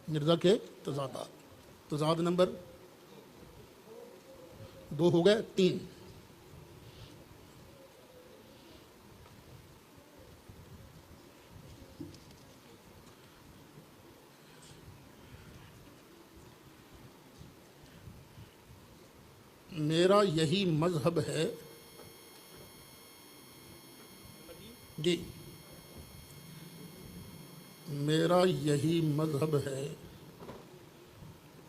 مرزا کے تضادات. تضاد نمبر 2 ہو گئے. 3 میرا یہی مذہب ہے. جی میرا یہی مذہب ہے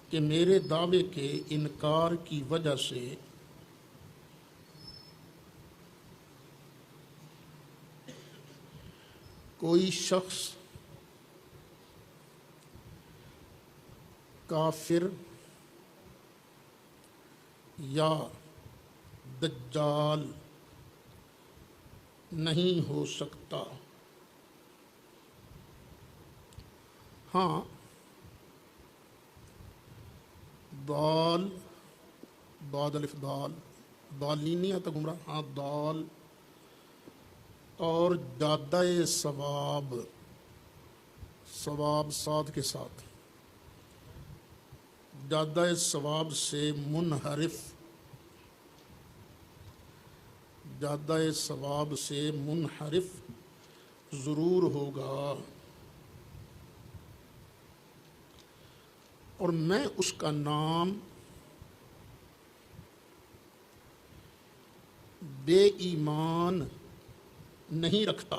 کہ میرے دعوے کے انکار کی وجہ سے کوئی شخص کافر یا دجال نہیں ہو سکتا. ہاں دال داد الف دال دالین نہیں آتا گمراہ. ہاں دال اور جادہ ثواب ثواب صاد کے ساتھ جادہ ثواب سے منحرف جادہ ثواب سے منحرف ضرور ہوگا اور میں اس کا نام بے ایمان نہیں رکھتا.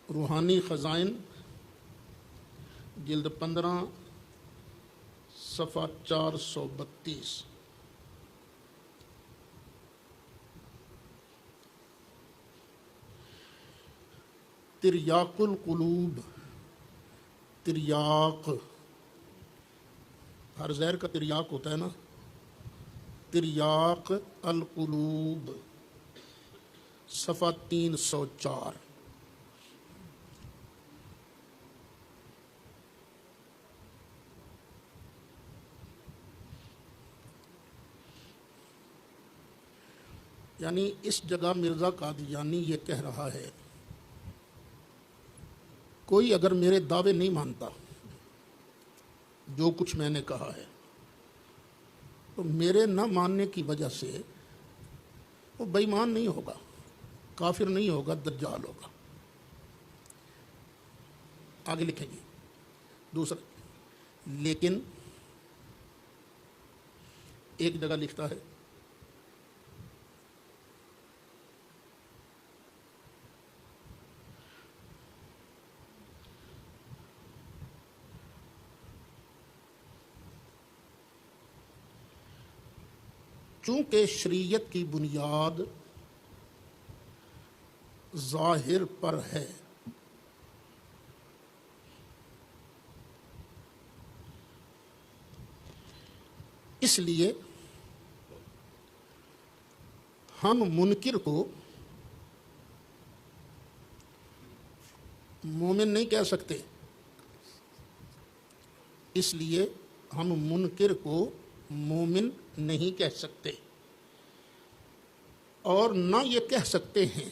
روحانی خزائن جلد 15 صفحہ 432. تریاق القلوب تریاق ہر زہر کا تریاق ہوتا ہے نا. تریاق القلوب صفحہ 304. یعنی اس جگہ مرزا قادیانی یہ کہہ رہا ہے کوئی اگر میرے دعوے نہیں مانتا جو کچھ میں نے کہا ہے تو میرے نہ ماننے کی وجہ سے وہ بے ایمان نہیں ہوگا, کافر نہیں ہوگا, دجال ہوگا. آگے لکھیں گے دوسرا. لیکن ایک جگہ لکھتا ہے چونکہ شریعت کی بنیاد ظاہر پر ہے اس لیے ہم منکر کو مومن نہیں کہہ سکتے. اس لیے ہم منکر کو مومن نہیں کہہ سکتے اور نہ یہ کہہ سکتے ہیں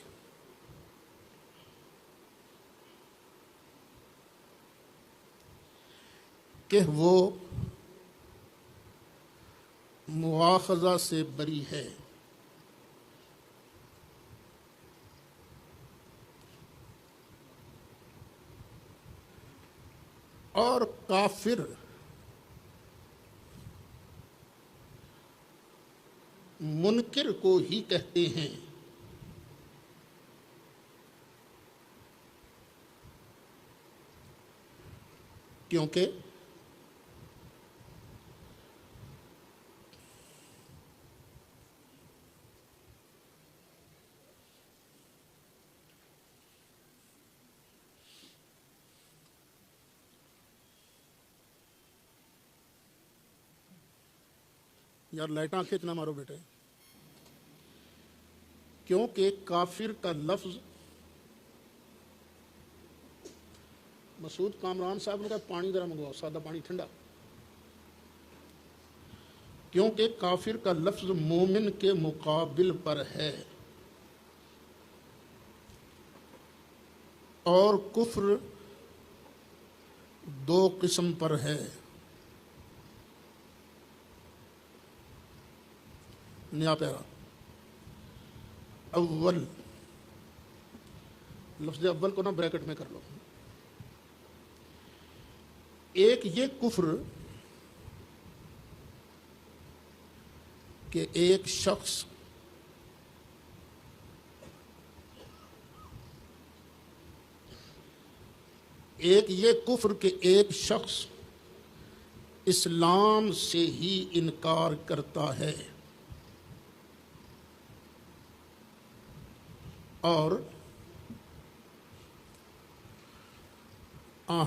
کہ وہ مواخذہ سے بری ہے. اور کافر منکر کو ہی کہتے ہیں کیونکہ یار لائٹاں کھینچنا مارو بیٹے. کیونکہ کافر کا لفظ مسعود کامران صاحب نے کہا پانی ذرا منگواؤ, سادہ پانی ٹھنڈا. کیونکہ کافر کا لفظ مومن کے مقابل پر ہے اور کفر دو قسم پر ہے۔ نیا پیرا، اول، لفظ اول کو نا بریکٹ میں کر لو۔ ایک یہ کفر کہ ایک شخص اسلام سے ہی انکار کرتا ہے اور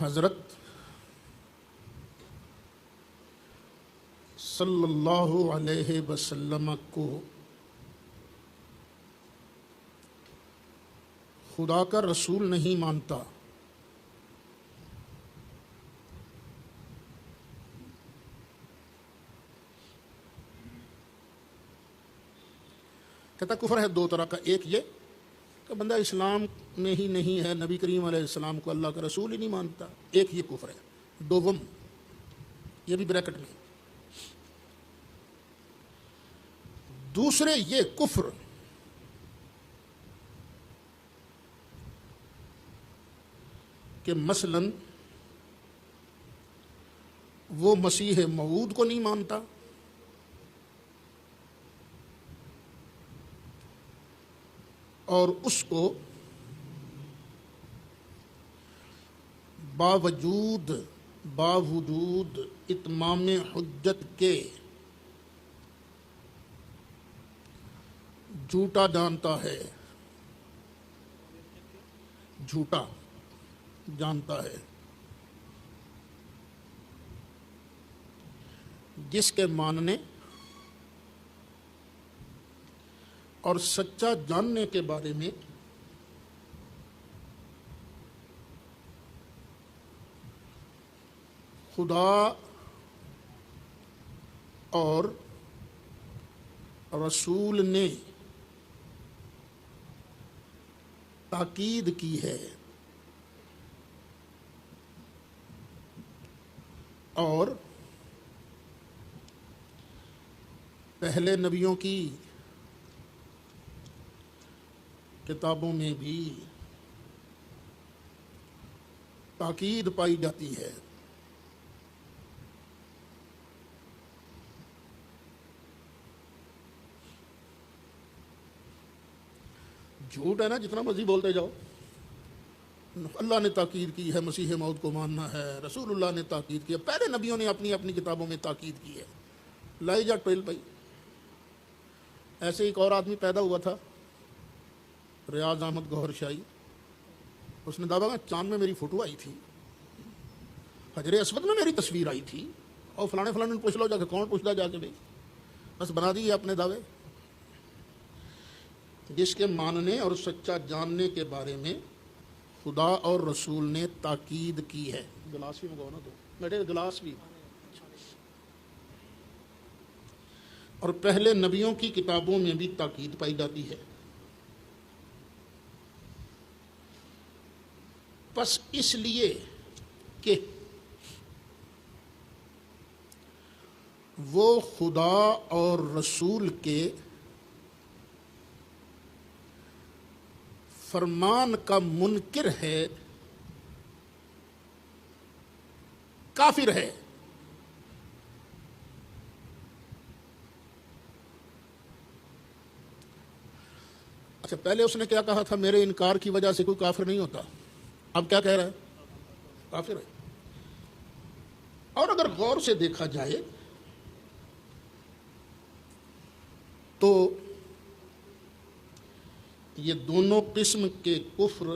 حضرت صلی اللہ علیہ وسلم کو خدا کا رسول نہیں مانتا، کہتا کفر ہے دو طرح کا۔ ایک یہ کہ بندہ اسلام میں ہی نہیں ہے، نبی کریم علیہ السلام کو اللہ کا رسول ہی نہیں مانتا، ایک یہ کفر ہے۔ دوم، یہ بھی بریکٹ میں، دوسرے یہ کفر کہ مثلاً وہ مسیح موعود کو نہیں مانتا، اور اس کو باوجود اتمام حجت کے جھوٹا جانتا ہے، جھوٹا جانتا ہے، جس کے ماننے اور سچا جاننے کے بارے میں خدا اور رسول نے تاکید کی ہے، اور پہلے نبیوں کی کتابوں میں بھی تاکید پائی جاتی ہے۔ جھوٹ ہے نا، جتنا مرضی بولتے جاؤ، اللہ نے تاکید کی ہے، مسیح موعود کو ماننا ہے، رسول اللہ نے تاکید کی ہے، پہلے نبیوں نے اپنی اپنی کتابوں میں تاکید کی ہے، لائی جا ٹویل پائی۔ ایسے ایک اور آدمی پیدا ہوا تھا، ریاض احمد گوہر شاہی، اس نے دعویٰ کیا چاند میں میری فوٹو آئی تھی، حجر اسود میں میری تصویر آئی تھی، اور فلانے فلانے پوچھ لو جا کے، کون پوچھتا جا کے بھائی، بس بنا دیے اپنے دعوے۔ جس کے ماننے اور سچا جاننے کے بارے میں خدا اور رسول نے تاکید کی ہے۔ گلاس بھی منگواؤ نا، تو بیٹے گلاس بھی، اور پہلے نبیوں کی کتابوں میں بھی تاکید پائی جاتی ہے۔ بس اس لیے کہ وہ خدا اور رسول کے فرمان کا منکر ہے، کافر ہے۔ اچھا، پہلے اس نے کیا کہا تھا؟ میرے انکار کی وجہ سے کوئی کافر نہیں ہوتا، اب کیا کہہ رہا ہے؟ کافر ہے۔ اور اگر غور سے دیکھا جائے تو یہ دونوں قسم کے کفر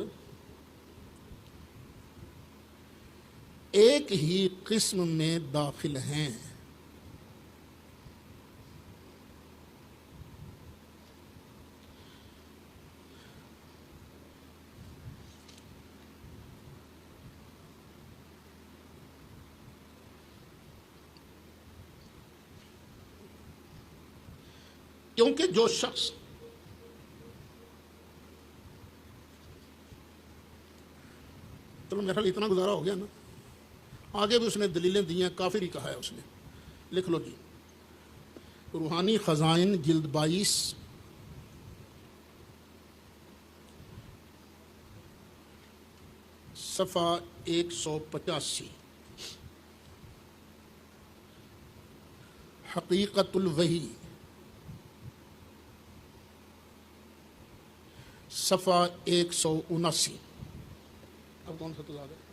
ایک ہی قسم میں داخل ہیں۔ کیونکہ جو شخص چلو میرا خیال اتنا گزارا ہو گیا نا. آگے بھی اس نے دلیلیں دی ہیں, کافر ہی کہا ہے اس نے. لکھ لو جی, روحانی خزائن جلد 22 صفحہ 185. حقیقت الوحی صفحہ 179. اب کون سا تضاد ہے؟